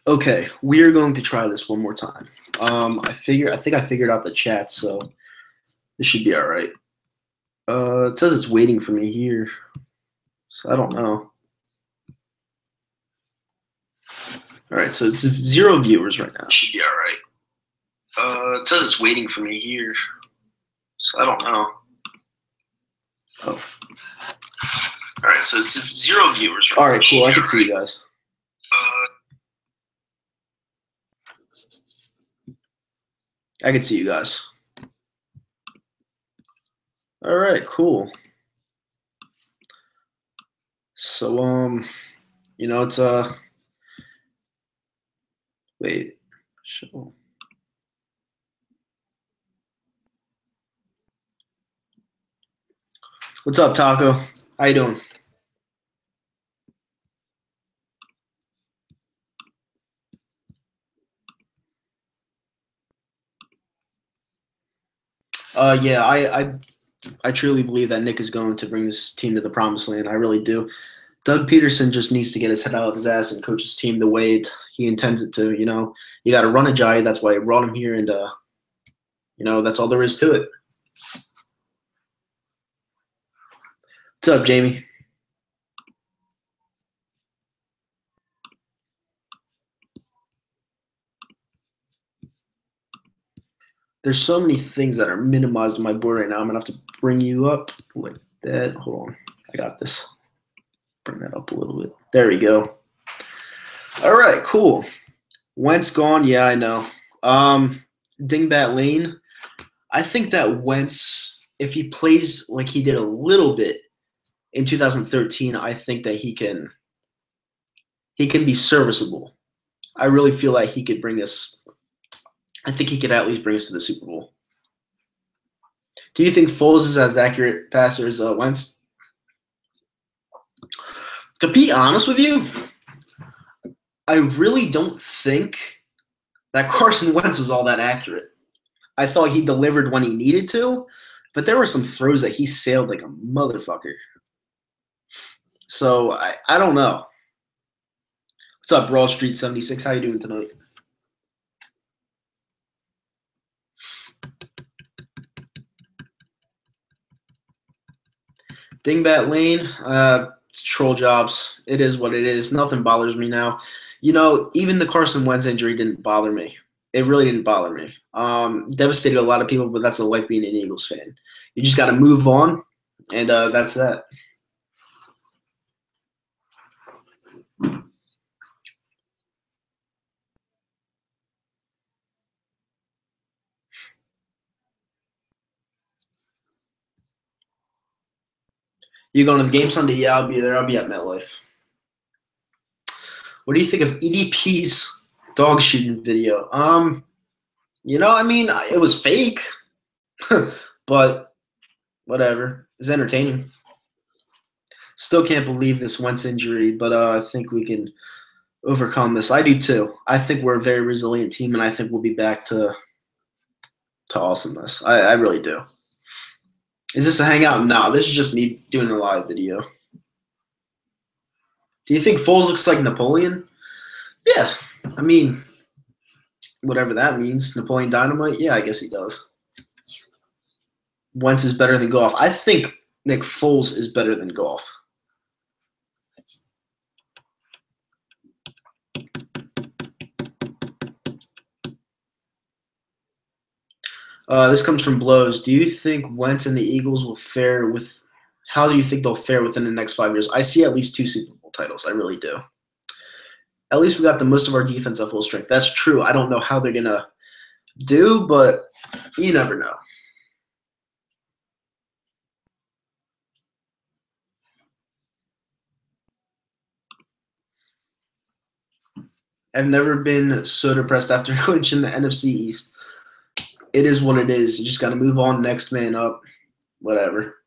Okay, we are going to try this one more time. I think I figured out the chat, so this should be all right. It says it's waiting for me here, so I don't know. All right, so it's 0 viewers right now. Should be all right. It says it's waiting for me here, so I don't know. Oh. All right, so it's 0 viewers. Right all right, cool. I can see you guys. I can see you guys. All right, cool. So, it's wait, show. What's up, Taco? How you doing? Yeah, I truly believe that Nick is going to bring this team to the promised land. I really do. Doug Peterson just needs to get his head out of his ass and coach his team the way he intends it to. You got to run a Jai. That's why I brought him here, and that's all there is to it. What's up, Jamie? There's so many things that are minimized on my board right now. I'm going to have to bring you up like that. Hold on. I got this. Bring that up a little bit. There we go. All right, cool. Wentz gone. Yeah, I know. Dingbat Lane. I think that Wentz, if he plays like he did a little bit in 2013, I think that he can be serviceable. I really feel like he could bring us. I think he could at least bring us to the Super Bowl. Do you think Foles is as accurate passer as Wentz? To be honest with you, I really don't think that Carson Wentz was all that accurate. I thought he delivered when he needed to, but there were some throws that he sailed like a motherfucker. So I don't know. What's up, Broad Street 76? How you doing tonight? Dingbat Lane, it's troll jobs. It is what it is. Nothing bothers me now. Even the Carson Wentz injury didn't bother me. It really didn't bother me. Devastated a lot of people, but that's the life being an Eagles fan. You just got to move on, and that's that. You going to the game Sunday? Yeah, I'll be there. I'll be at MetLife. What do you think of EDP's dog shooting video? It was fake, but whatever. It's entertaining. Still can't believe this Wentz injury, but I think we can overcome this. I do too. I think we're a very resilient team, and I think we'll be back to awesomeness. I really do. Is this a hangout? No, this is just me doing a live video. Do you think Foles looks like Napoleon? Yeah. Whatever that means. Napoleon Dynamite? Yeah, I guess he does. Wentz is better than Goff. I think Nick Foles is better than Goff. This comes from Blows. Do you think Wentz and the Eagles will fare with – how do you think they'll fare within the next 5 years? I see at least 2 Super Bowl titles. I really do. At least we got the most of our defense at full strength. That's true. I don't know how they're going to do, but you never know. I've never been so depressed after clinching the NFC East. It is what it is. You just got to move on, next man up, whatever.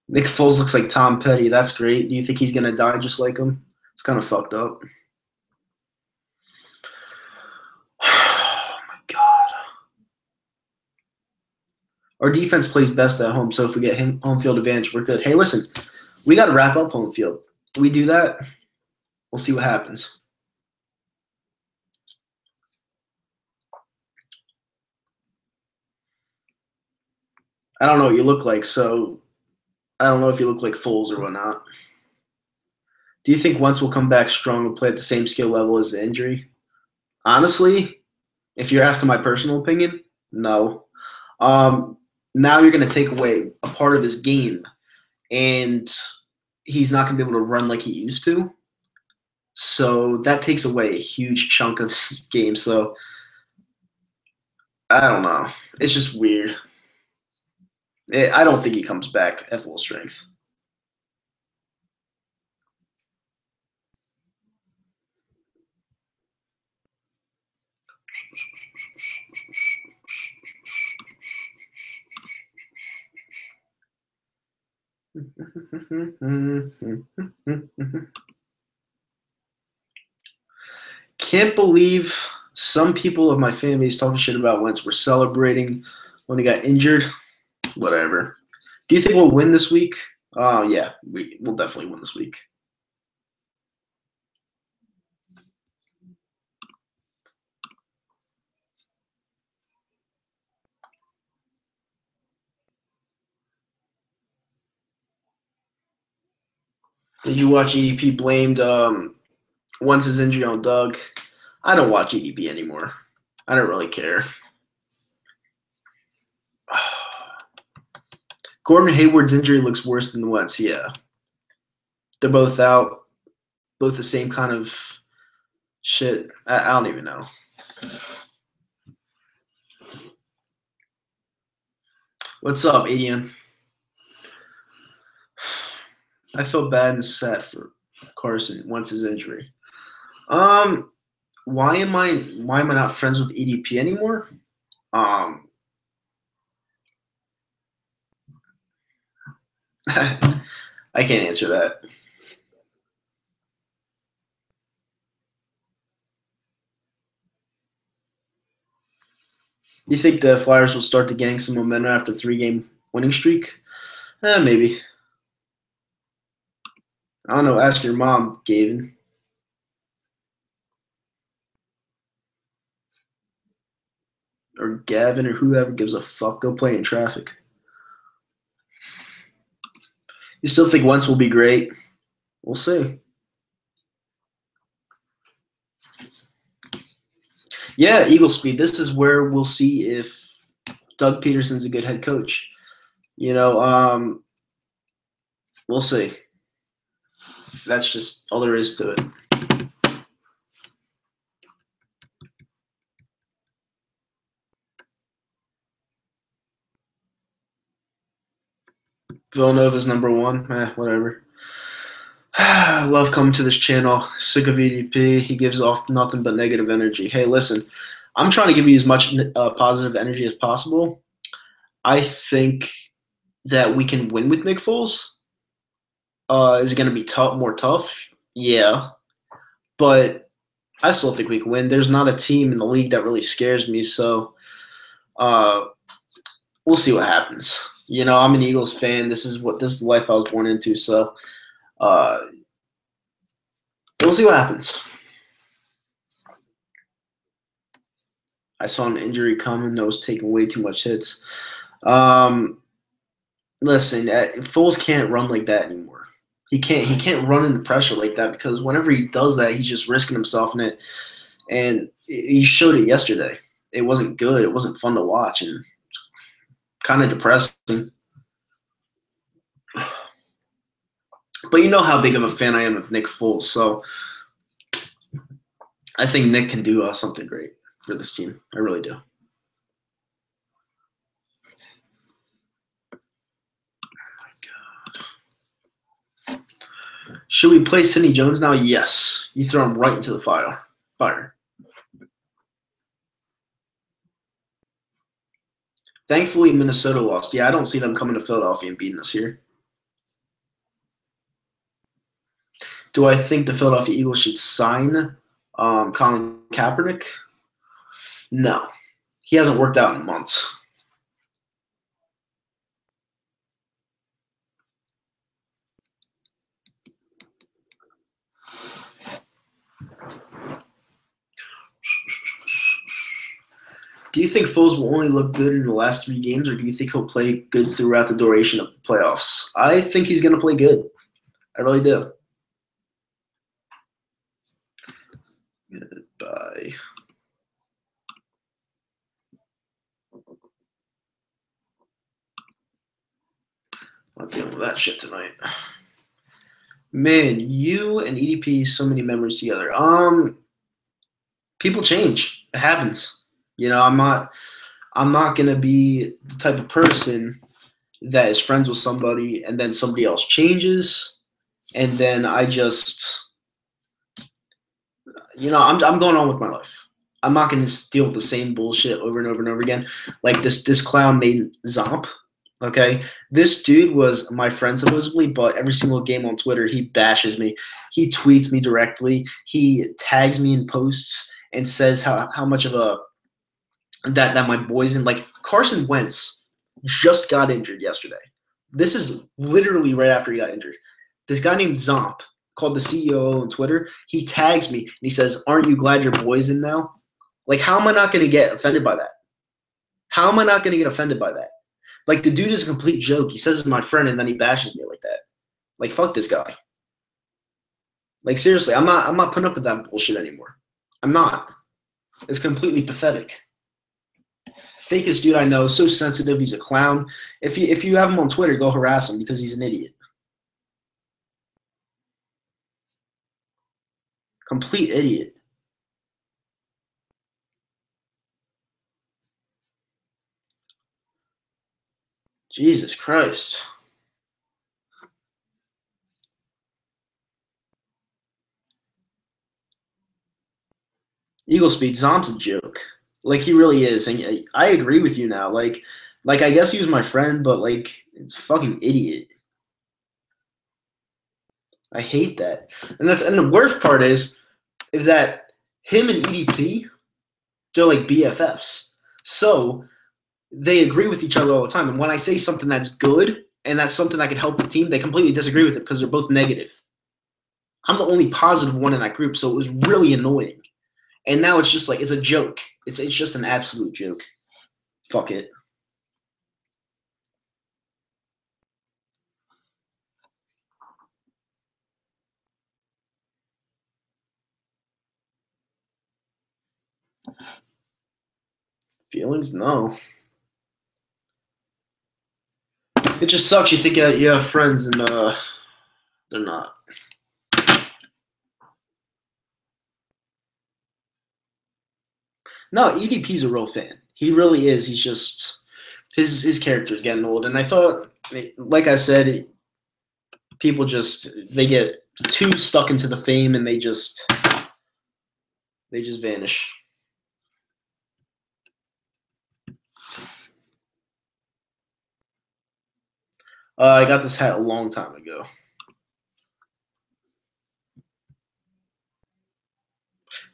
Nick Foles looks like Tom Petty. That's great. Do you think he's going to die just like him? It's kind of fucked up. Oh, my God. Our defense plays best at home, so if we get home field advantage, we're good. Hey, listen, we got to wrap up home field. We do that, we'll see what happens. I don't know what you look like, so I don't know if you look like Foles or whatnot. Do you think Wentz will come back strong and play at the same skill level as the injury? Honestly, if you're asking my personal opinion, no. Um, Now you're going to take away a part of his game, and he's not going to be able to run like he used to. So that takes away a huge chunk of his game. So I don't know. It's just weird. I don't think he comes back at full strength. Can't believe some people of my fan base talking shit about Wentz were celebrating when he got injured. Whatever. Do you think we'll win this week? Oh, yeah, we'll definitely win this week. Did you watch EDP blamed Wentz's injury on Doug? I don't watch EDP anymore. I don't really care. Gordon Hayward's injury looks worse than the Wentz. Yeah, they're both out, both the same kind of shit. I don't even know. What's up, Adian? I feel bad and sad for Carson Wentz's injury. Um, why am I not friends with EDP anymore? Um, I can't answer that. You think the Flyers will start to gain some momentum after 3-game winning streak? Maybe. I don't know. Ask your mom, Gavin. Or Gavin or whoever gives a fuck. Go play in traffic. You still think Wentz will be great? We'll see. Yeah, Eagle speed. This is where we'll see if Doug Peterson's a good head coach. You know, we'll see. That's just all there is to it. Villanova's number one. Whatever. I love coming to this channel. Sick of EDP. He gives off nothing but negative energy. Hey, listen, I'm trying to give you as much positive energy as possible. I think that we can win with Nick Foles. Is it going to be more tough? Yeah, but I still think we can win. There's not a team in the league that really scares me, so uh, we'll see what happens. You know, I'm an Eagles fan. This is the life I was born into. So uh, we'll see what happens. I saw an injury coming. I was taking way too much hits. Um, Listen, Foles can't run like that anymore. He can't. He can't run into pressure like that because whenever he does that, he's just risking himself in it. And he showed it yesterday. It wasn't good. It wasn't fun to watch, and kind of depressing. But you know how big of a fan I am of Nick Foles, so I think Nick can do something great for this team. I really do. Should we play Sidney Jones now? Yes. You throw him right into the fire. Thankfully, Minnesota lost. Yeah, I don't see them coming to Philadelphia and beating us here. Do I think the Philadelphia Eagles should sign Colin Kaepernick? No. He hasn't worked out in months. Do you think Foles will only look good in the last 3 games, or do you think he'll play good throughout the duration of the playoffs? I think he's going to play good. I really do. Goodbye. I'm not dealing with that shit tonight. Man, you and EDP, so many memories together. People change. It happens. You know, I'm not gonna be the type of person that is friends with somebody and then somebody else changes, and then I just, I'm going on with my life. I'm not gonna deal with the same bullshit over and over and over again. Like this clown named Zomp. Okay, this dude was my friend supposedly, but every single game on Twitter, he bashes me. He tweets me directly. He tags me in posts and says how much of a that my boys in, like, Carson Wentz just got injured yesterday. This is literally right after he got injured. This guy named Zomp, called the CEO on Twitter, he tags me and he says, "Aren't you glad your boy's in now?" Like, how am I not going to get offended by that? How am I not going to get offended by that? Like, the dude is a complete joke. He says he's my friend, and then he bashes me like that. Like, fuck this guy. Like, seriously, I'm not putting up with that bullshit anymore. I'm not. It's completely pathetic. Fakest dude I know, so sensitive. He's a clown. If you have him on Twitter, go harass him because he's an idiot. Complete idiot. Jesus Christ. Eagle Speed, Zomp's a joke. Like, he really is. And I agree with you now. Like I guess he was my friend, but, like, it's fucking idiot. I hate that. And the worst part is that him and EDP, they're like BFFs. So they agree with each other all the time. And when I say something that's good and that's something that can help the team, they completely disagree with it because they're both negative. I'm the only positive one in that group, so it was really annoying. And now it's just like, it's a joke. It's just an absolute joke. Fuck it. Feelings? No. It just sucks. You think you have friends and they're not. No, EDP's a real fan. He really is. He's just his character's getting old, and I thought, like I said, people just they get too stuck into the fame and they just vanish. I got this hat a long time ago.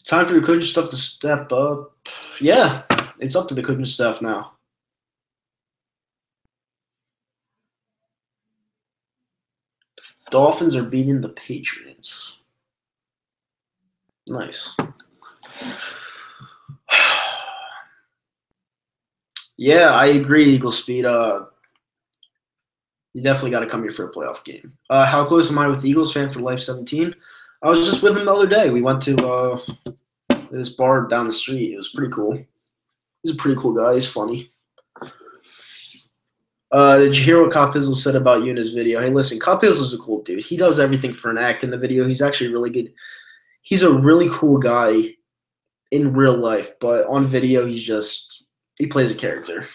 Time for the coaching staff to step up. Yeah, it's up to the coaching staff now. Dolphins are beating the Patriots. Nice. Yeah, I agree, Eagle Speed. You definitely got to come here for a playoff game. How close am I with the Eagles fan for Life 17? I was just with him the other day. We went to this bar down the street. It was pretty cool. He's a pretty cool guy. He's funny. Did you hear what Cop Pizzle said about you in his video? Hey, listen, Cop Pizzle's a cool dude. He does everything for an act in the video. He's actually really good. He's a really cool guy in real life, but on video, he plays a character.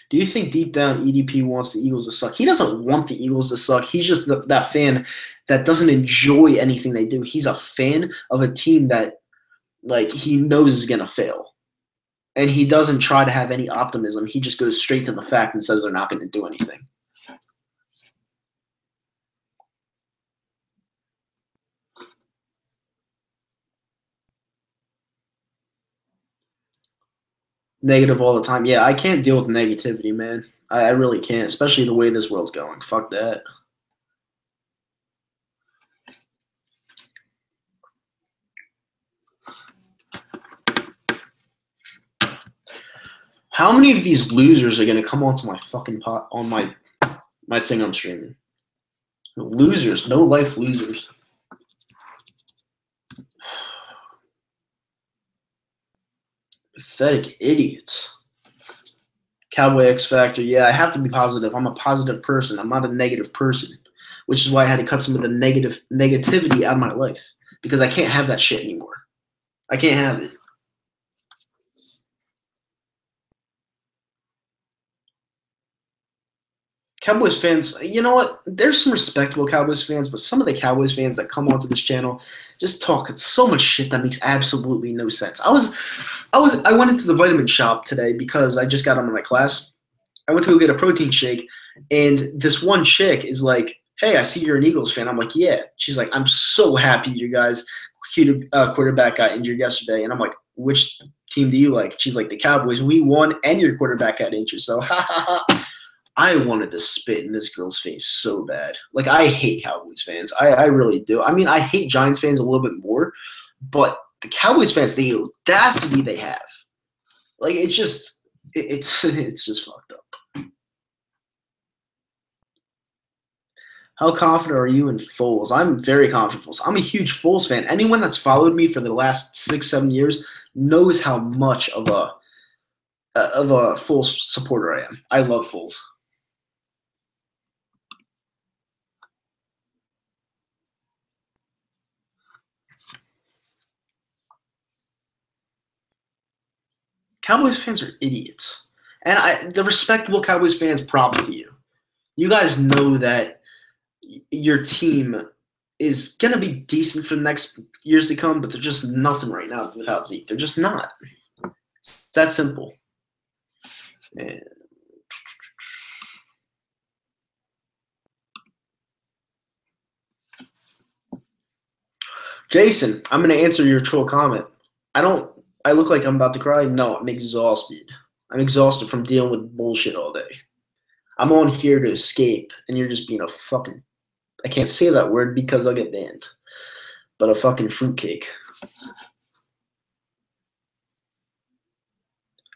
Do you think deep down EDP wants the Eagles to suck? He doesn't want the Eagles to suck. He's just that fan that doesn't enjoy anything they do. He's a fan of a team that, like, he knows is going to fail. And he doesn't try to have any optimism. He just goes straight to the fact and says they're not going to do anything. Negative all the time. Yeah, I can't deal with negativity, man. I really can't, especially the way this world's going. Fuck that. How many of these losers are gonna come onto my fucking pot on my thing I'm streaming? Losers, no life losers. Pathetic idiots. Cowboy X Factor. Yeah, I have to be positive. I'm a positive person. I'm not a negative person, which is why I had to cut some of the negativity out of my life because I can't have that shit anymore. I can't have it. Cowboys fans, you know what? There's some respectable Cowboys fans, but some of the Cowboys fans that come onto this channel just talk so much shit that makes absolutely no sense. I went into the vitamin shop today because I just got out of my class. I went to go get a protein shake, and this one chick is like, "Hey, I see you're an Eagles fan." I'm like, "Yeah." She's like, "I'm so happy your guys' quarterback got injured yesterday." And I'm like, "Which team do you like?" She's like, "The Cowboys. We won, and your quarterback got injured." So, ha ha ha. I wanted to spit in this girl's face so bad. Like, I hate Cowboys fans. I really do. I mean, I hate Giants fans a little bit more, but the Cowboys fans, the audacity they have, like, it's just fucked up. How confident are you in Foles? I'm very confident in Foles. I'm a huge Foles fan. Anyone that's followed me for the last 6-7 years knows how much of a Foles supporter I am. I love Foles. Cowboys fans are idiots. And the respectable Cowboys fans, props to you. You guys know that your team is going to be decent for the next years to come, but they're just nothing right now without Zeke. They're just not. It's that simple. And Jason, I'm going to answer your troll comment. I look like I'm about to cry? No, I'm exhausted. I'm exhausted from dealing with bullshit all day. I'm on here to escape, and you're just being a fucking – I can't say that word because I'll get banned. But a fucking fruitcake.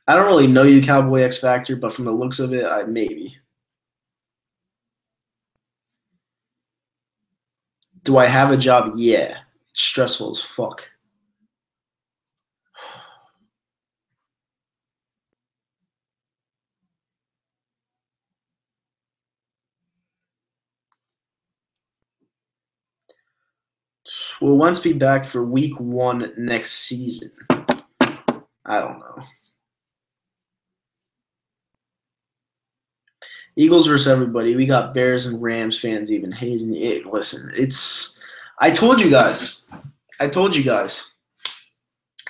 I don't really know you, Cowboy X Factor, but from the looks of it, maybe. Do I have a job? Yeah. It's stressful as fuck. We'll once be back for week 1 next season. I don't know. Eagles versus everybody. We got Bears and Rams fans even hating it. Listen, I told you guys.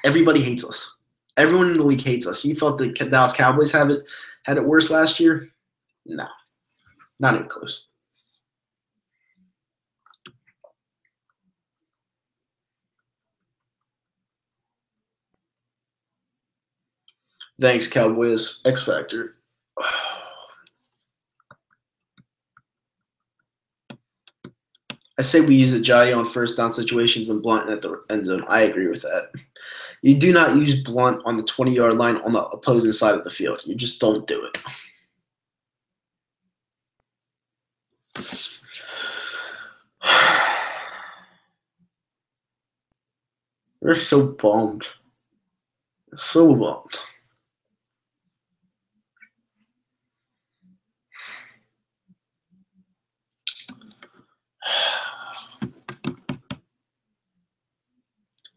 Everybody hates us. Everyone in the league hates us. You thought the Dallas Cowboys had it worse last year? No. Not even close. Thanks, Cowboys X Factor. I say we use Ajayi on first down situations and Blunt at the end zone. I agree with that. You do not use Blunt on the 20-yard line on the opposing side of the field. You just don't do it. They're so bummed. So bummed.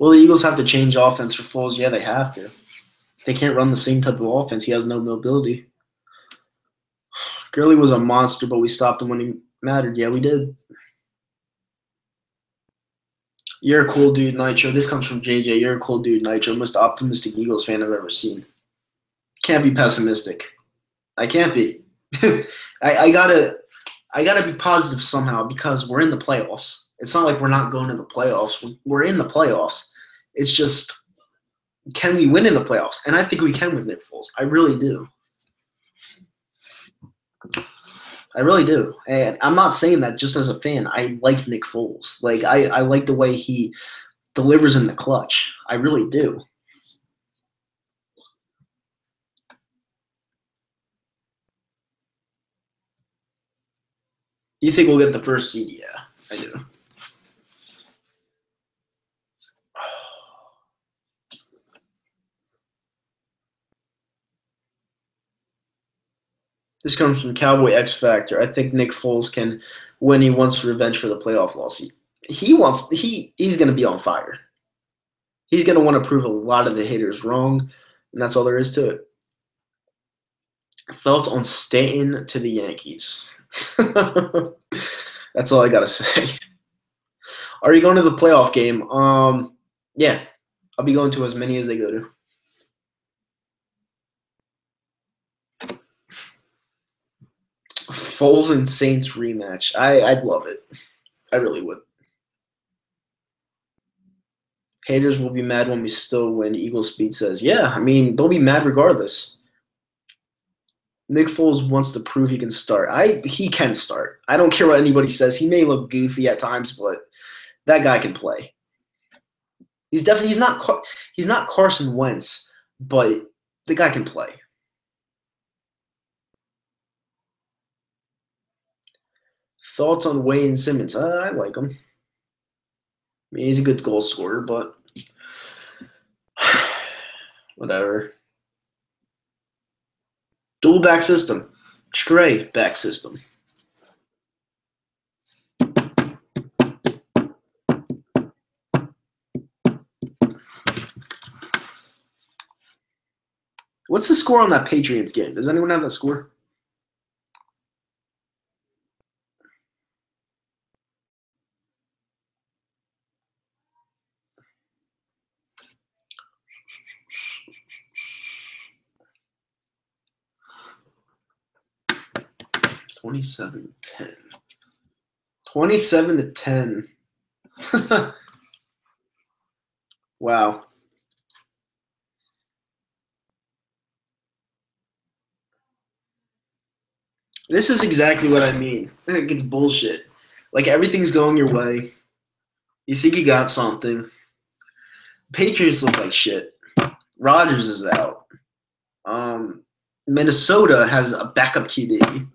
Well, the Eagles have to change offense for Foles. Yeah, they have to. They can't run the same type of offense. He has no mobility. Gurley was a monster, but we stopped him when he mattered. Yeah, we did. You're a cool dude, Nitro. This comes from JJ. You're a cool dude, Nitro. Most optimistic Eagles fan I've ever seen. Can't be pessimistic. I can't be. I gotta be positive somehow because we're in the playoffs. It's not like we're not going to the playoffs. We're in the playoffs. It's just, can we win in the playoffs? And I think we can with Nick Foles. I really do. I really do. And I'm not saying that just as a fan. I like Nick Foles. Like, I like the way he delivers in the clutch. I really do. You think we'll get the first seed? Yeah, I do. This comes from Cowboy X Factor. I think Nick Foles can win. He wants revenge for the playoff loss. He's going to be on fire. He's going to want to prove a lot of the haters wrong, and that's all there is to it. Thoughts on Stanton to the Yankees? That's all I got to say. Are you going to the playoff game? Yeah. I'll be going to as many as they go to. Foles and Saints rematch. I'd love it. I really would. Haters will be mad when we still win. Eagle Speed says, yeah, I mean, they'll be mad regardless. Nick Foles wants to prove he can start. He can start. I don't care what anybody says. He may look goofy at times, but that guy can play. He's not Carson Wentz, but the guy can play. Thoughts on Wayne Simmons? I like him. I mean, he's a good goal scorer, but whatever. Dual back system. Stray back system. What's the score on that Patriots game? Does anyone have that score? $27-10. 27-10. Wow. This is exactly what I mean. I think it's bullshit. Like, everything's going your way. You think you got something. Patriots look like shit. Rodgers is out. Minnesota has a backup QB.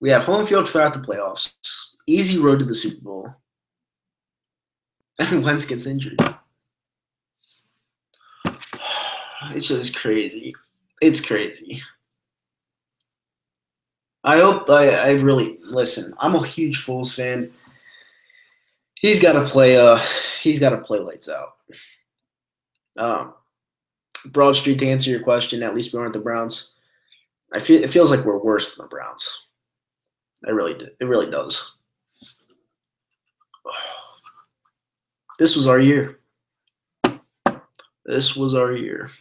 We have home field throughout the playoffs. Easy road to the Super Bowl. And Wentz gets injured. It's just crazy. It's crazy. I really listen. I'm a huge Foles fan. He's got to play. He's got to play lights out. Broad Street, to answer your question, at least we aren't the Browns. It feels like we're worse than the Browns. It really does. This was our year. This was our year.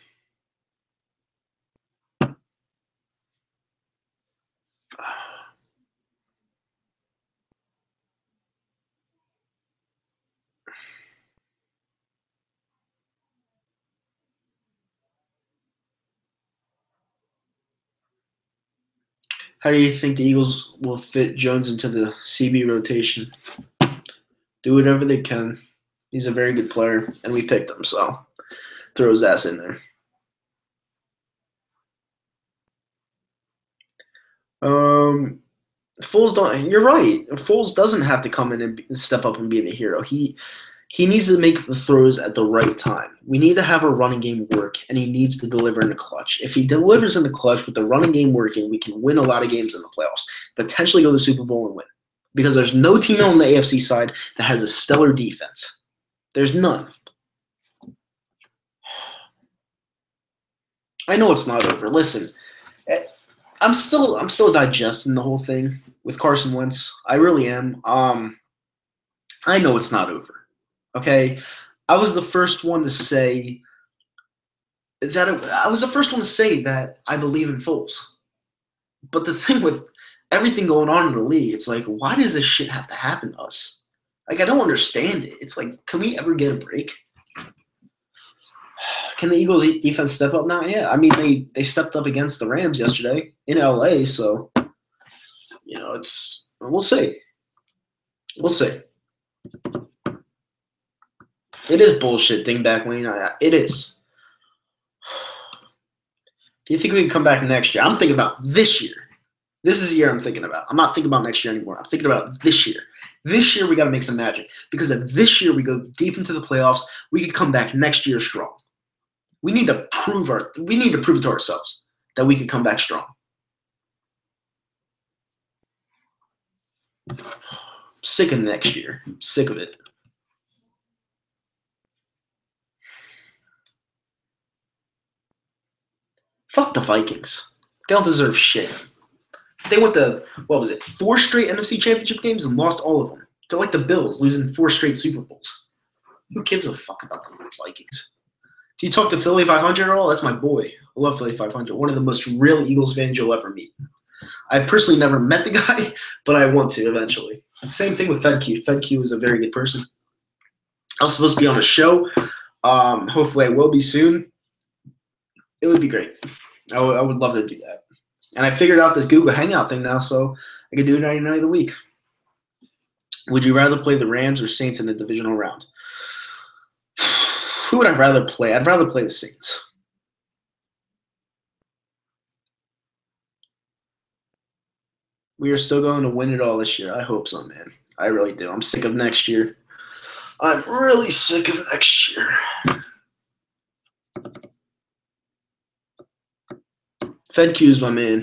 How do you think the Eagles will fit Jones into the CB rotation? Do whatever they can. He's a very good player, and we picked him, so throw his ass in there. Foles don't. You're right. Foles doesn't have to come in and step up and be the hero. He needs to make the throws at the right time. We need to have a running game work, and he needs to deliver in the clutch. If he delivers in the clutch with the running game working, we can win a lot of games in the playoffs, potentially go to the Super Bowl and win. Because there's no team on the AFC side that has a stellar defense. There's none. I know it's not over. Listen, I'm still digesting the whole thing with Carson Wentz. I really am. I know it's not over. Okay, I was the first one to say that I believe in Foles. But the thing with everything going on in the league, it's like, why does this shit have to happen to us? Like, I don't understand it. It's like, can we ever get a break? Can the Eagles defense step up now? Yeah, I mean, they stepped up against the Rams yesterday in LA, so we'll see. We'll see. It is bullshit, Dingback Lane. It is. Do you think we can come back next year? I'm thinking about this year. This is the year I'm thinking about. I'm not thinking about next year anymore. I'm thinking about this year. This year we got to make some magic because if this year we go deep into the playoffs, we could come back next year strong. We need to prove it to ourselves that we could come back strong. Sick of next year. Sick of it. Fuck the Vikings. They don't deserve shit. They went to, 4 straight NFC Championship games and lost all of them. They're like the Bills, losing 4 straight Super Bowls. Who gives a fuck about the Vikings? Do you talk to Philly 500 at all? That's my boy. I love Philly 500. One of the most real Eagles fans you'll ever meet. I've personally never met the guy, but I want to eventually. Same thing with FedQ. FedQ is a very good person. I was supposed to be on a show. Hopefully I will be soon. It would be great. I would love to do that. And I figured out this Google Hangout thing now, so I can do it any night of the week. Would you rather play the Rams or Saints in the divisional round? Who would I rather play? I'd rather play the Saints. We are still going to win it all this year. I hope so, man. I really do. I'm sick of next year. I'm really sick of next year. FedQ is my man.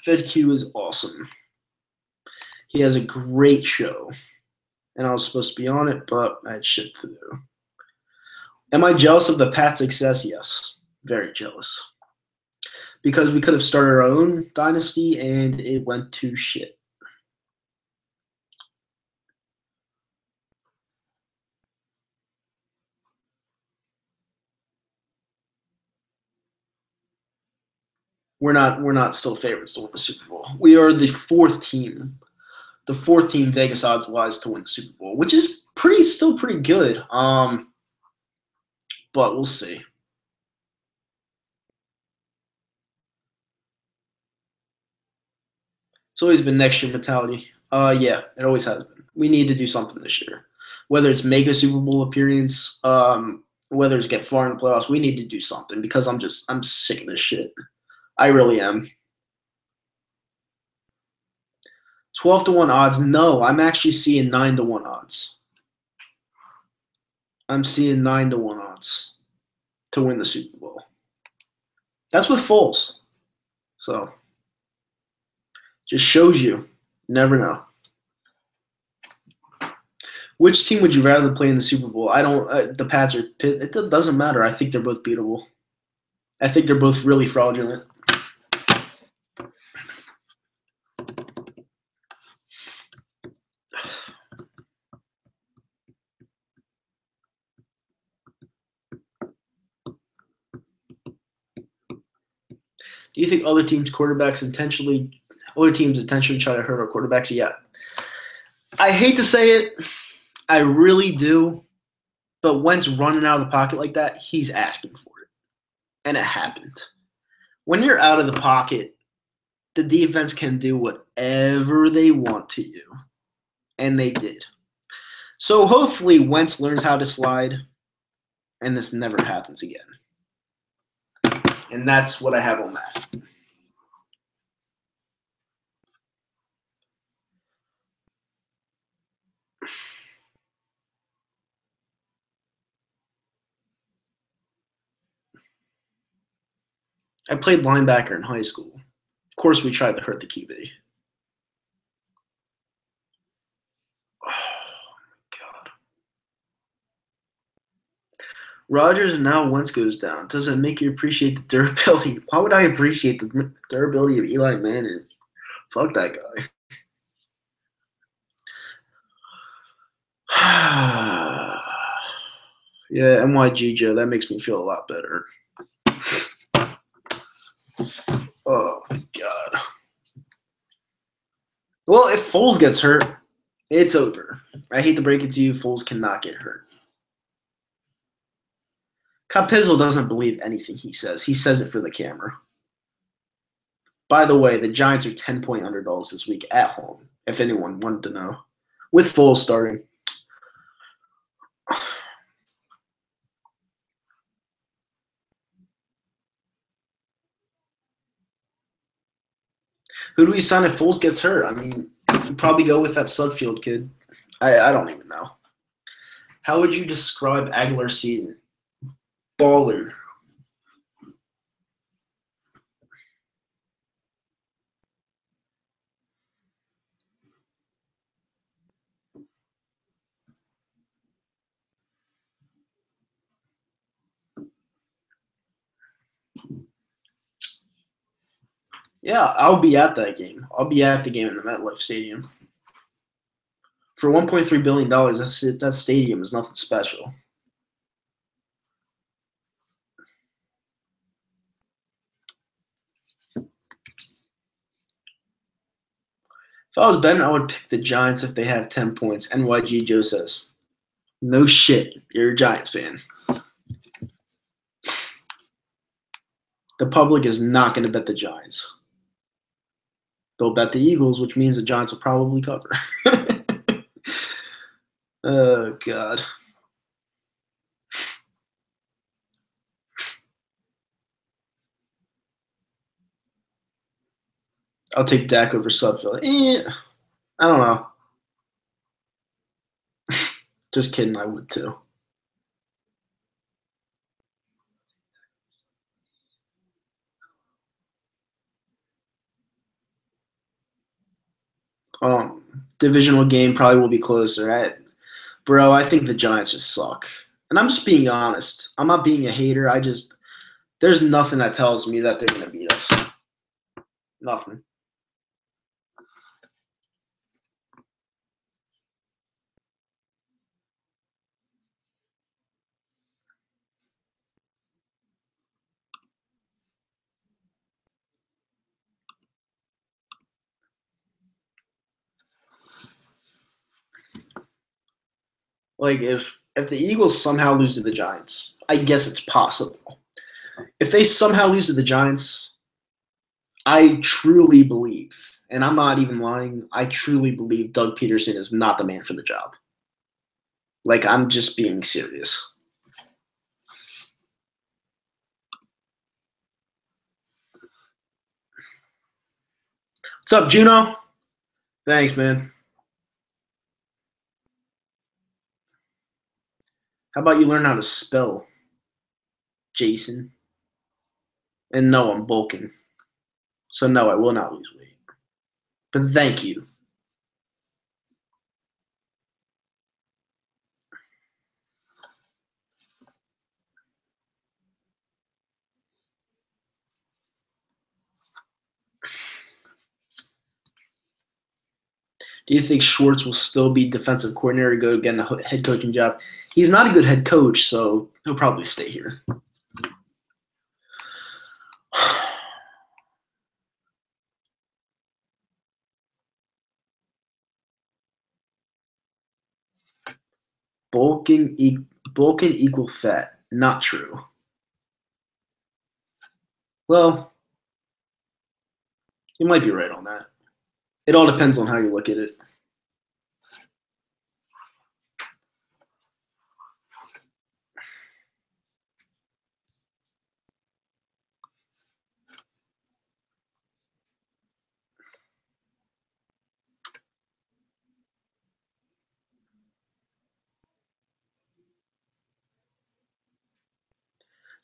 FedQ is awesome. He has a great show. And I was supposed to be on it, but I had shit to do. Am I jealous of the Pats' success? Yes. Very jealous. Because we could have started our own dynasty and it went to shit. We're not still favorites to win the Super Bowl. We are the 4th team. The 4th team Vegas odds wise to win the Super Bowl, which is still pretty good. But we'll see. It's always been next year mentality. Yeah, it always has been. We need to do something this year. Whether it's make a Super Bowl appearance, whether it's get far in the playoffs, we need to do something because I'm sick of this shit. I really am. 12-1 odds. No, I'm actually seeing 9-1 odds. I'm seeing 9-1 odds to win the Super Bowl. That's with Foles. So just shows you. Never know. Which team would you rather play in the Super Bowl? I don't. The Pats or Pitt. It doesn't matter. I think they're both beatable. I think they're both really fraudulent. Do you think other teams' intentionally try to hurt our quarterbacks? Yeah. I hate to say it. I really do. But Wentz running out of the pocket like that, he's asking for it. And it happened. When you're out of the pocket, the defense can do whatever they want to you. And they did. So hopefully Wentz learns how to slide and this never happens again. And that's what I have on that. I played linebacker in high school. Of course, we tried to hurt the QB. Oh, my God. Rodgers and now Wentz goes down. Does it make you appreciate the durability? Why would I appreciate the durability of Eli Manning? Fuck that guy. Yeah, MYG Joe, that makes me feel a lot better. Oh my God. Well, if Foles gets hurt, it's over. I hate to break it to you, Foles cannot get hurt. Capizzle doesn't believe anything he says. He says it for the camera. By the way, the Giants are 10-point underdogs this week at home, if anyone wanted to know, with Foles starting. Who do we sign if Foles gets hurt? I mean, you probably go with that Sudfield kid. I don't even know. How would you describe Aguilar's season? Baller. Yeah, I'll be at that game. I'll be at the game in the MetLife Stadium. For $1.3 billion, that stadium is nothing special. If I was betting, I would pick the Giants if they have 10 points. NYG Joe says. No shit. You're a Giants fan. The public is not going to bet the Giants. They'll bet the Eagles, which means the Giants will probably cover. Oh, God. I'll take Dak over Sudfeld. I don't know. Just kidding, I would too. Divisional game probably will be closer. Bro, I think the Giants just suck. And I'm just being honest. I'm not being a hater. There's nothing that tells me that they're going to beat us. Nothing. Like if the Eagles somehow lose to the Giants, I guess it's possible. If they somehow lose to the Giants, I truly believe, and I'm not even lying, I truly believe Doug Peterson is not the man for the job. Like, I'm just being serious. What's up, Juno? Thanks, man. How about you learn how to spell, Jason? And no, I'm bulking. So, no, I will not lose weight. But thank you. Do you think Schwartz will still be defensive coordinator, go get a head coaching job? He's not a good head coach, so he'll probably stay here. Bulking equal fat. Not true. Well, you might be right on that. It all depends on how you look at it.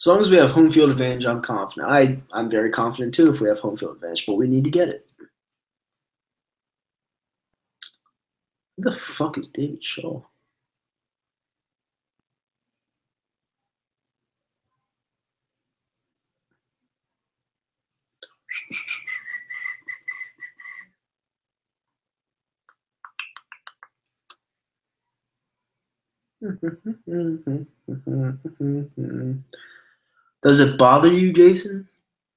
As long as we have home field advantage, I'm confident. I'm very confident too if we have home field advantage, but we need to get it. Who the fuck is David Shaw? Does it bother you, Jason?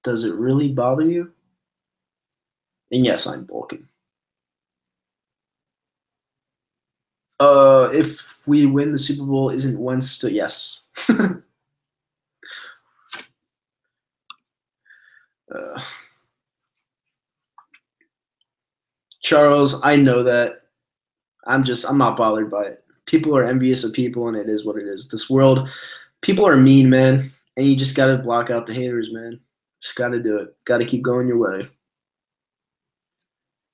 Does it really bother you? And yes, I'm bulking. If we win the Super Bowl, isn't Wentz still? Yes. uh, Charles, I know that. I'm not bothered by it. People are envious of people, and it is what it is. This world, people are mean, man, and you just gotta block out the haters, man. Just gotta do it. Gotta keep going your way.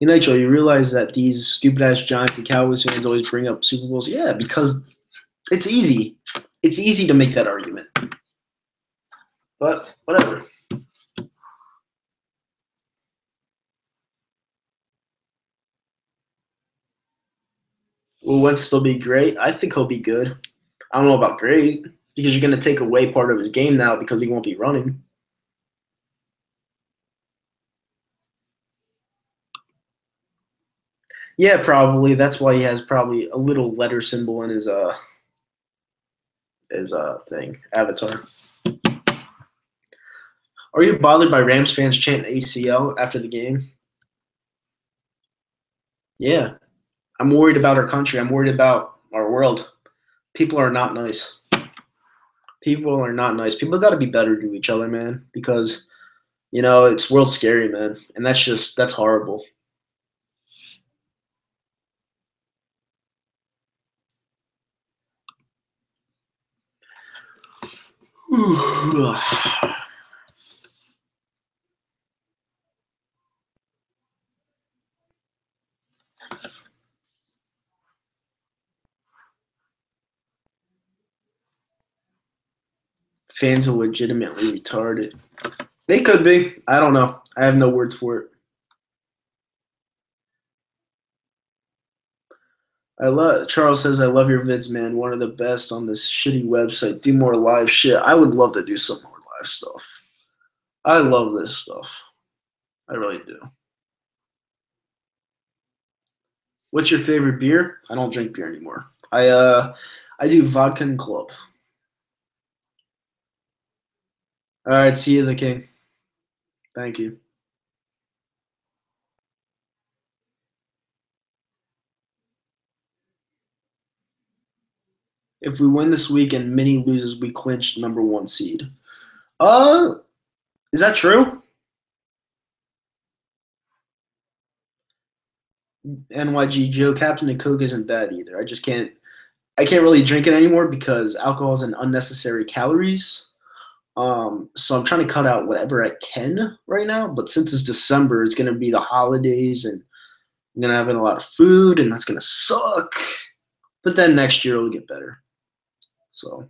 Joe, you realize that these stupid ass Giants and Cowboys fans always bring up Super Bowls? Yeah, because it's easy. It's easy to make that argument. But whatever. Will Wentz still be great? I think he'll be good. I don't know about great because you're going to take away part of his game now because he won't be running. Yeah, probably. That's why he has probably a little letter symbol in his thing avatar. Are you bothered by Rams fans chanting ACL after the game? Yeah, I'm worried about our country. I'm worried about our world. People are not nice. People are not nice. People got to be better to each other, man, because it's world scary, man, and that's horrible. Fans are legitimately retarded. They could be. I don't know. I have no words for it. I love Charles says I love your vids, man. One of the best on this shitty website. Do more live shit. I would love to do some more live stuff. I love this stuff. I really do. What's your favorite beer? I don't drink beer anymore. I do vodka and club. All right, see you, the king. Thank you. If we win this week and Minnie loses, we clinch number one seed. Uh, is that true? NYG Joe, Captain and Coke isn't bad either. I can't really drink it anymore because alcohol is an unnecessary calories. So I'm trying to cut out whatever I can right now. But since it's December, it's gonna be the holidays, and I'm gonna have a lot of food, and that's gonna suck. But then next year it'll get better. So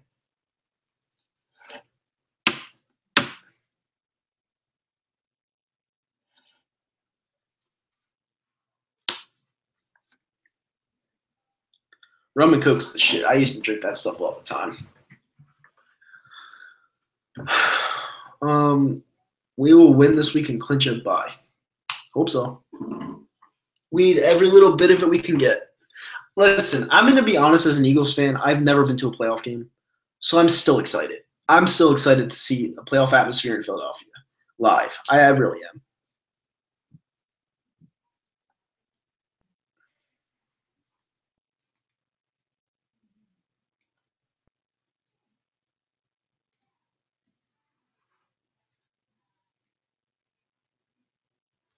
rum and coke's the shit. I used to drink that stuff all the time. Um, we will win this week and clinch it by. Hope so. We need every little bit of it we can get. Listen, I'm going to be honest as an Eagles fan. I've never been to a playoff game, so I'm still excited. I'm still excited to see a playoff atmosphere in Philadelphia live. I really am.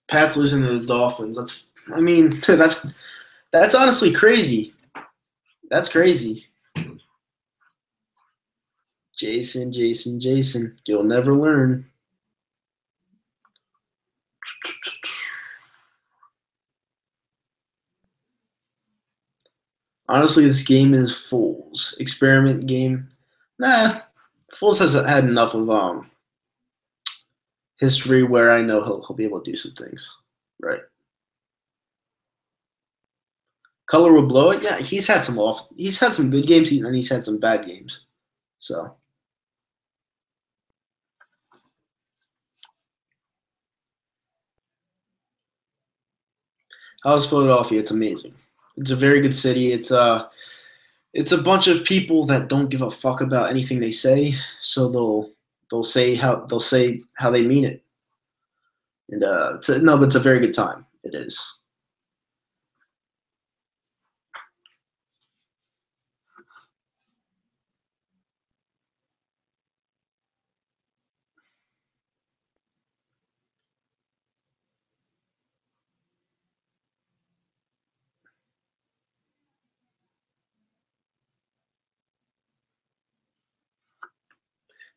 Pat's losing to the Dolphins. I mean, that's honestly crazy. That's crazy. Jason, Jason, Jason. You'll never learn. Honestly, this game is Foles. Experiment game. Nah, Foles has had enough of history where I know he'll be able to do some things. Right. Color will blow it. Yeah, He's had some good games and he's had some bad games. So how's Philadelphia? It's amazing. It's a very good city. It's a bunch of people that don't give a fuck about anything they say, so they'll say how they mean it, and no, but it's a very good time. It is.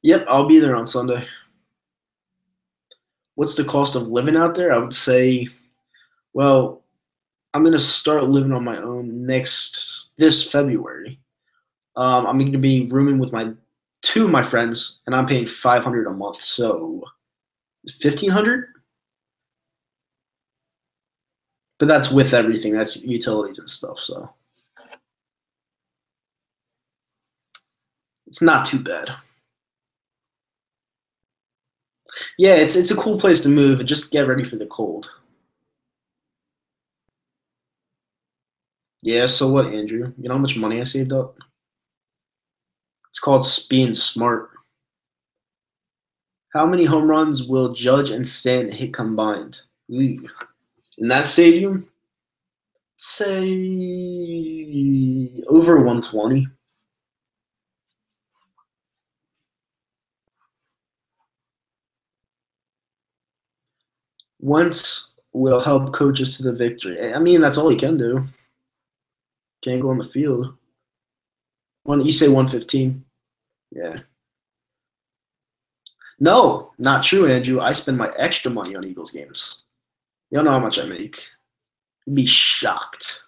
Yep, I'll be there on Sunday. What's the cost of living out there? I would say Well, I'm gonna start living on my own this February. I'm gonna be rooming with my two of my friends, and I'm paying 500 a month. So 1,500, but that's with everything. That's utilities and stuff. So it's not too bad. Yeah, it's a cool place to move and just get ready for the cold. Yeah. So what, Andrew? You know how much money I saved up? It's called being smart. How many home runs will Judge and Stanton hit combined? Ooh. In that stadium, say over 120. Once will help coaches to the victory. I mean, that's all he can do. Can't go on the field. You say 115? Yeah. No, not true, Andrew. I spend my extra money on Eagles games. You don't know how much I make. You'd be shocked.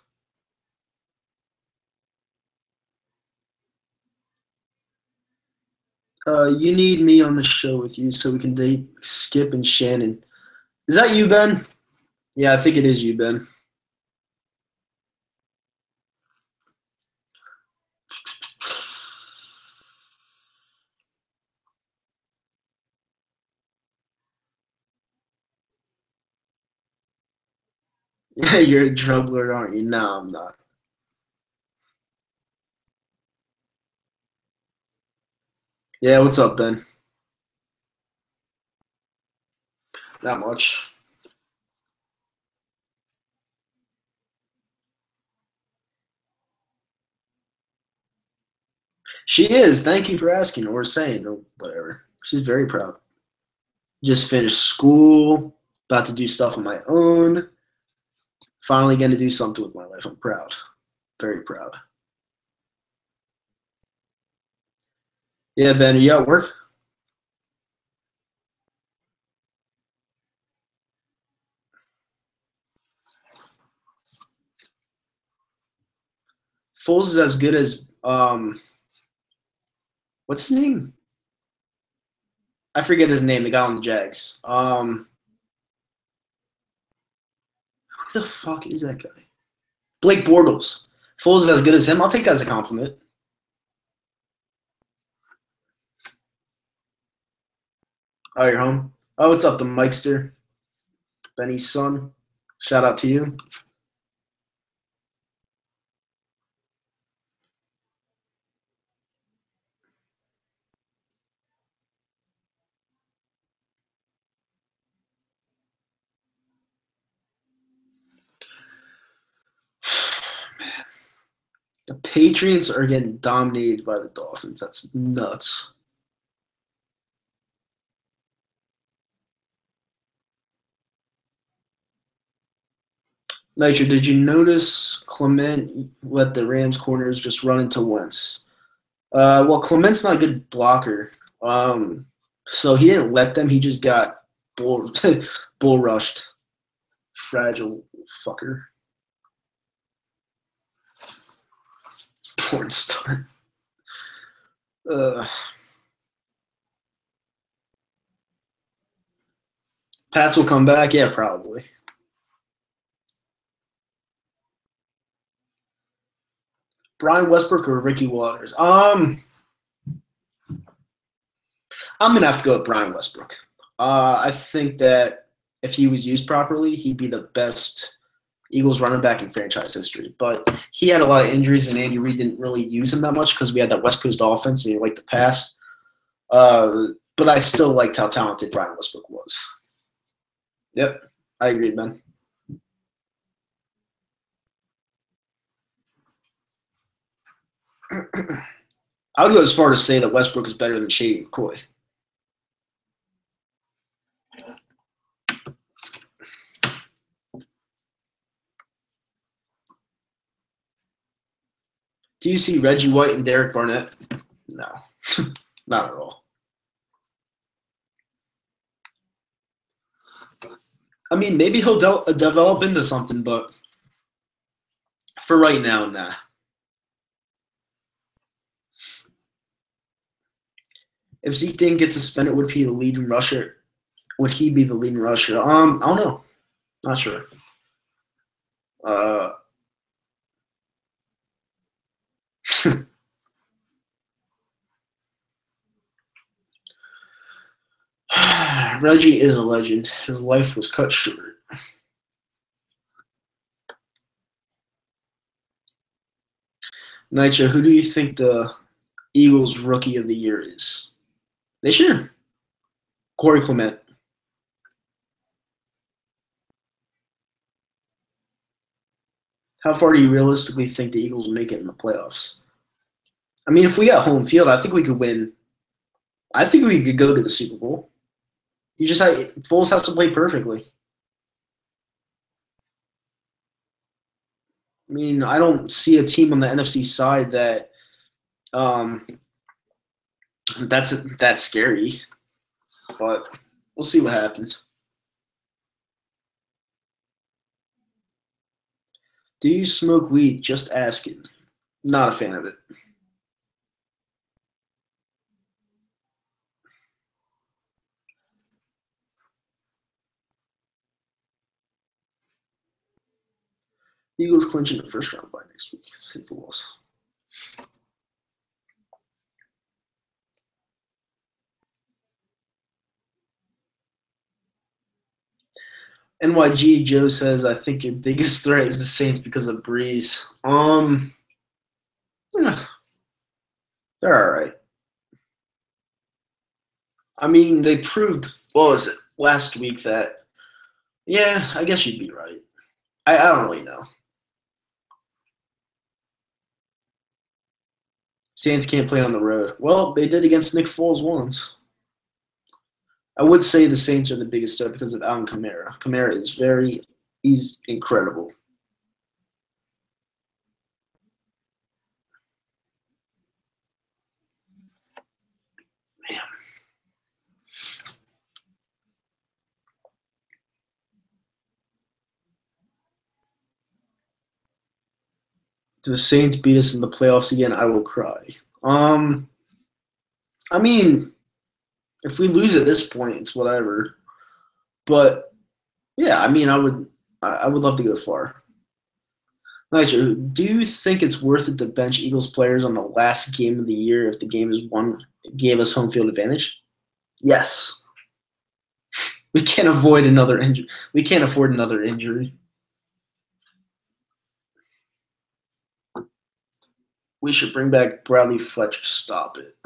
You need me on the show with you so we can date Skip and Shannon. Is that you, Ben? Yeah, I think it is you, Ben. Yeah, you're a drug lord, aren't you? No, I'm not. Yeah, what's up, Ben? Not much. She is. Thank you for asking or saying or whatever. She's very proud. Just finished school, about to do stuff on my own. Finally going to do something with my life. I'm proud. Very proud. Yeah, Ben, are you at work? Foles is as good as what's his name? I forget his name. The guy on the Jags. Who the fuck is that guy? Blake Bortles. Foles is as good as him. I'll take that as a compliment. Oh, you're home. Oh, what's up, the Mikester? Benny's son. Shout out to you. The Patriots are getting dominated by the Dolphins. That's nuts. Nitro, did you notice Clement let the Rams corners just run into Wentz? Well, Clement's not a good blocker, so he didn't let them. He just got bull bull rushed. Fragile fucker. Porn star. Uh, Pats will come back. Yeah, probably. Brian Westbrook or Ricky Waters? I'm gonna have to go with Brian Westbrook. I think that if he was used properly, he'd be the best Eagles running back in franchise history. But he had a lot of injuries, and Andy Reid didn't really use him that much because we had that West Coast offense, and he liked to pass. But I still liked how talented Brian Westbrook was. Yep, I agree, man. I would go as far to say that Westbrook is better than Shady McCoy. Do you see Reggie White and Derek Barnett? No, not at all. I mean, maybe he'll develop into something, but for right now, nah. If Zeke didn't get suspended, would he be the leading rusher? Would he be the leading rusher? I don't know. Not sure. Uh, Reggie is a legend. His life was cut short. Nitro, who do you think the Eagles Rookie of the Year is this year? Corey Clement. How far do you realistically think the Eagles will make it in the playoffs? I mean, if we got home field, I think we could win. I think we could go to the Super Bowl. You just Foles has to play perfectly. I mean, I don't see a team on the NFC side that um, that's scary, but we'll see what happens. Do you smoke weed? Just asking. Not a fan of it. Eagles clinching the first round by next week. It's a loss. NYG Joe says, I think your biggest threat is the Saints because of Breeze. Yeah, they're all right. I mean, they proved, what was it, last week that, yeah, I guess you'd be right. I don't really know. Saints can't play on the road. Well, they did against Nick Foles once. I would say the Saints are the biggest threat because of Alvin Kamara. Kamara is he's incredible. Man. If the Saints beat us in the playoffs again, I will cry. Um, I mean, if we lose at this point, it's whatever. But yeah, I mean, I would love to go far. Nigel, do you think it's worth it to bench Eagles players on the last game of the year if the game is won, gave us home field advantage? Yes. We can't avoid another injury. We can't afford another injury. We should bring back Bradley Fletcher. Stop it.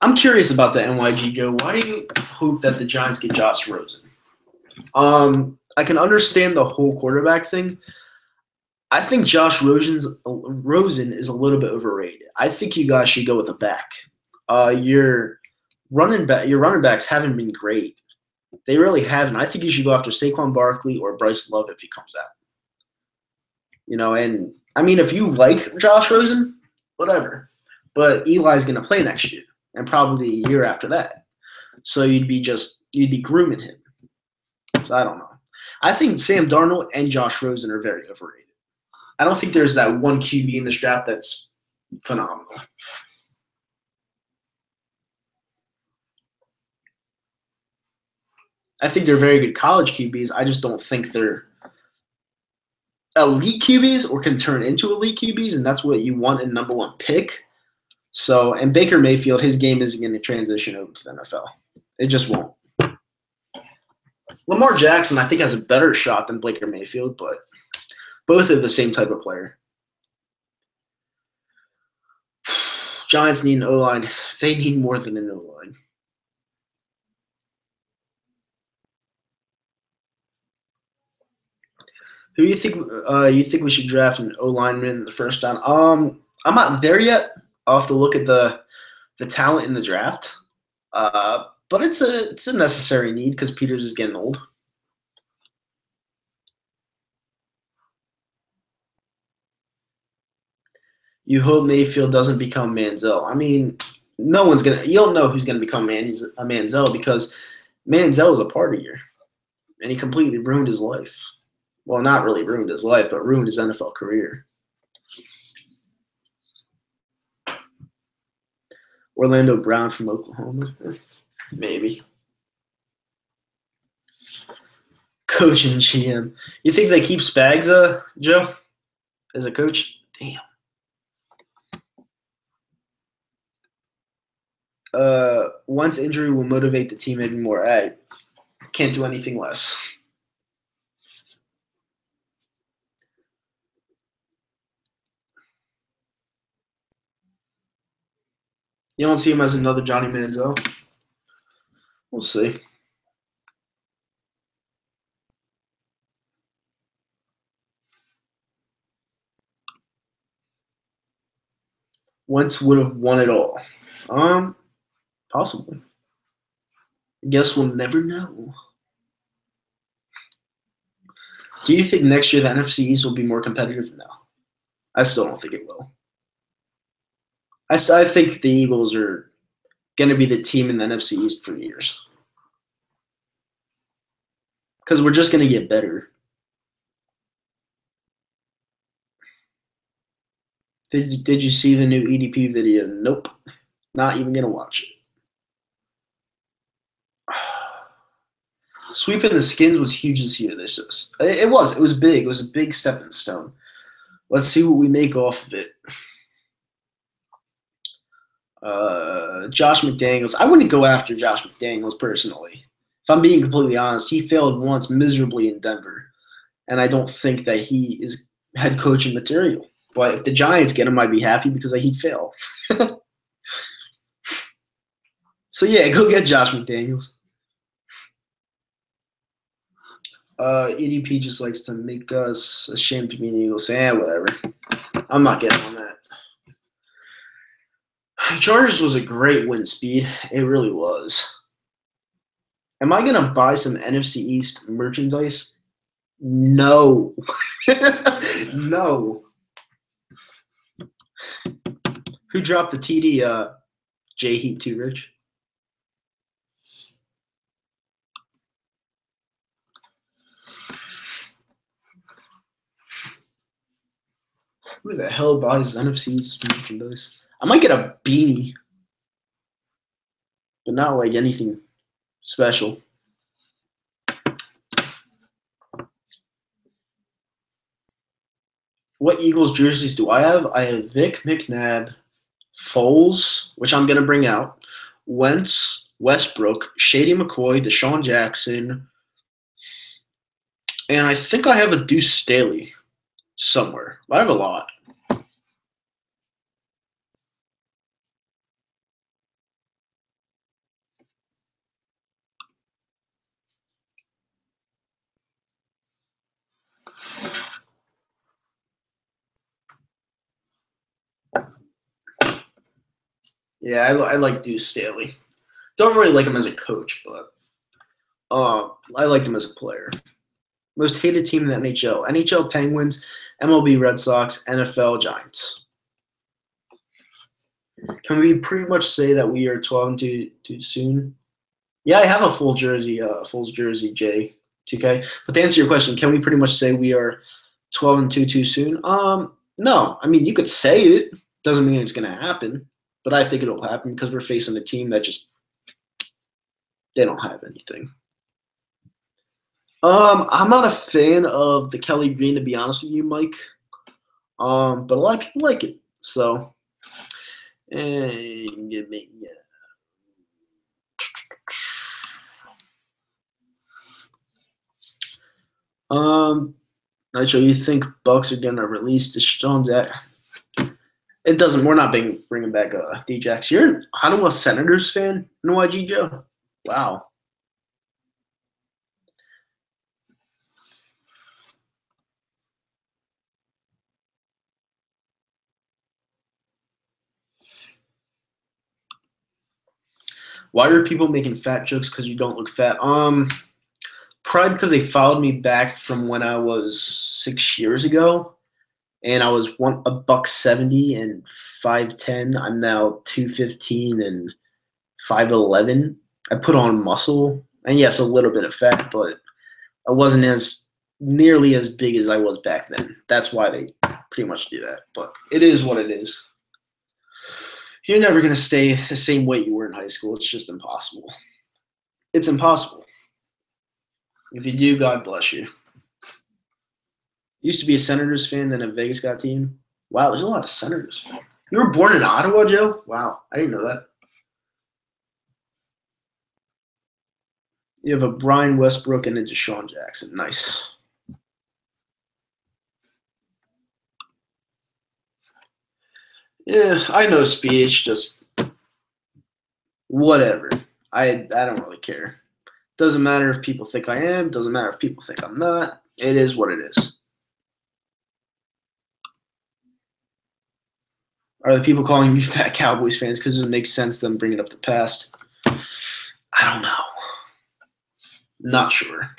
I'm curious about the NYG Joe. Why do you hope that the Giants get Josh Rosen? I can understand the whole quarterback thing. I think Rosen is a little bit overrated. I think you guys should go with a back. Your running backs haven't been great. They really haven't. I think you should go after Saquon Barkley or Bryce Love if he comes out. And I mean, if you like Josh Rosen, whatever. But Eli's going to play next year and probably the year after that. So you'd be grooming him. So I don't know. I think Sam Darnold and Josh Rosen are very overrated. I don't think there's that one QB in this draft that's phenomenal. I think they're very good college QBs. I just don't think they're elite QBs or can turn into elite QBs, and that's what you want in number one pick. So, and Baker Mayfield, his game isn't going to transition over to the NFL. It just won't. Lamar Jackson, I think, has a better shot than Baker Mayfield, but both are the same type of player. Giants need an O-line. They need more than an O-line. Who do you think? You think we should draft an O-lineman in the first round? I'm not there yet. I'll have to look at the talent in the draft. But it's a necessary need because Peters is getting old. You hope Mayfield doesn't become Manziel. I mean, no one's gonna. You don't know who's gonna become Manziel because Manziel was a partier, and he completely ruined his life. Well, not really ruined his life, but ruined his NFL career. Orlando Brown from Oklahoma, maybe. Coach and GM. You think they keep Spags, Joe, as a coach? Damn. Once injury will motivate the team even more. I can't do anything less. You don't see him as another Johnny Manziel? We'll see. Wentz would have won it all. Possibly. I guess we'll never know. Do you think next year the NFC East will be more competitive? No. I still don't think it will. I think the Eagles are going to be the team in the NFC East for years. Because we're just going to get better. Did you see the new EDP video? Nope. Not even going to watch it. Sweeping the Skins was huge this year. It was big. It was a big stepping stone. Let's see what we make off of it. Josh McDaniels. I wouldn't go after Josh McDaniels personally. If I'm being completely honest, he failed once miserably in Denver, and I don't think that he is head coaching material. But if the Giants get him, I'd be happy because he failed. So yeah, go get Josh McDaniels. EDP just likes to make us ashamed to be an Eagles. Whatever. I'm not getting on that. Chargers was a great win speed. It really was. Am I going to buy some NFC East merchandise? No. No. Who dropped the TD? J Heat Too Rich? Who the hell buys NFC East merchandise? I might get a beanie, but not like anything special. What Eagles jerseys do I have? I have Vic McNabb, Foles, which I'm going to bring out, Wentz, Westbrook, Shady McCoy, Deshaun Jackson, and I think I have a Deuce Staley somewhere. But I have a lot. Yeah, I like Deuce Staley. Don't really like him as a coach, but I liked him as a player. Most hated team in the NHL. NHL Penguins, MLB Red Sox, NFL Giants. Can we pretty much say that we are 12 and too soon? Yeah, I have a full jersey, J, 2K. But to answer your question, can we pretty much say we are 12 and too soon? No. I mean, you could say it. Doesn't mean it's going to happen. But I think it'll happen because we're facing a team that just they don't have anything. I'm not a fan of the Kelly Green, to be honest with you, Mike. But a lot of people like it. So, not sure you think Bucks are gonna release Deshaun Jackson. It doesn't. We're not bringing back D-Jax. You're an Ottawa Senators fan, NYG Joe? Wow. Why are people making fat jokes because you don't look fat? Probably because they followed me back from when I was 6 years ago, and I was a buck 70 and 5'10". I'm now 215 and 5'11". I put on muscle, and yes, a little bit of fat, but I wasn't as nearly as big as I was back then. That's why they pretty much do that. But it is what it is. You're never going to stay the same weight you were in high school. It's just impossible. It's impossible. If you do, God bless you. Used to be a Senators fan, then a Vegas got team. Wow, there's a lot of Senators. You were born in Ottawa, Joe? Wow, I didn't know that. You have a Brian Westbrook and a Deshaun Jackson. Nice. Yeah, I know speed. It's just whatever. I don't really care. Doesn't matter if people think I am. Doesn't matter if people think I'm not. It is what it is. Are the people calling me fat Cowboys fans because it makes sense them bringing up the past? I don't know. Not sure.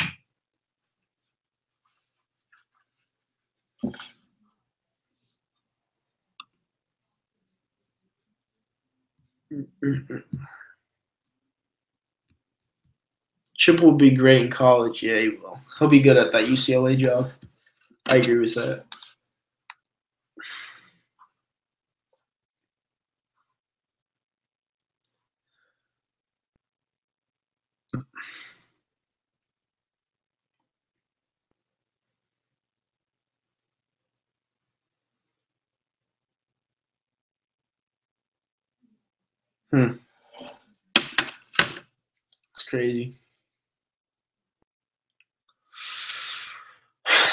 Chip will be great in college. Yeah, he will. He'll be good at that UCLA job. I agree with that. It's crazy.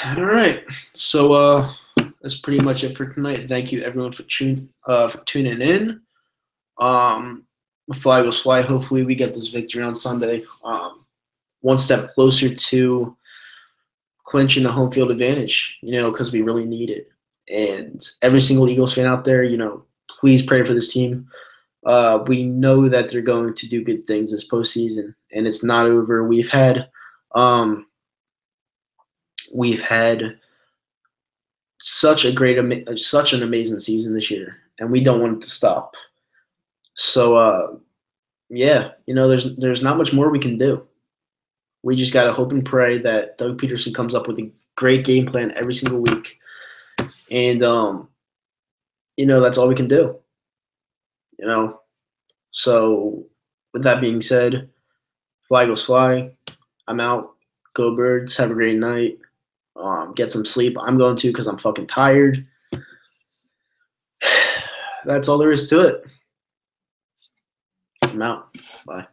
All right. So that's pretty much it for tonight. Thank you everyone for tuning in. Fly goes fly. Hopefully we get this victory on Sunday. One step closer to clinching the home field advantage, because we really need it. And every single Eagles fan out there, please pray for this team. We know that they're going to do good things this postseason, and it's not over. We've had such an amazing season this year, and we don't want it to stop. So yeah, there's not much more we can do. We just got to hope and pray that Doug Peterson comes up with a great game plan every single week. And, that's all we can do. So with that being said, fly goes fly. I'm out. Go Birds. Have a great night. Get some sleep. I'm going to because I'm fucking tired. That's all there is to it. I'm out. Bye.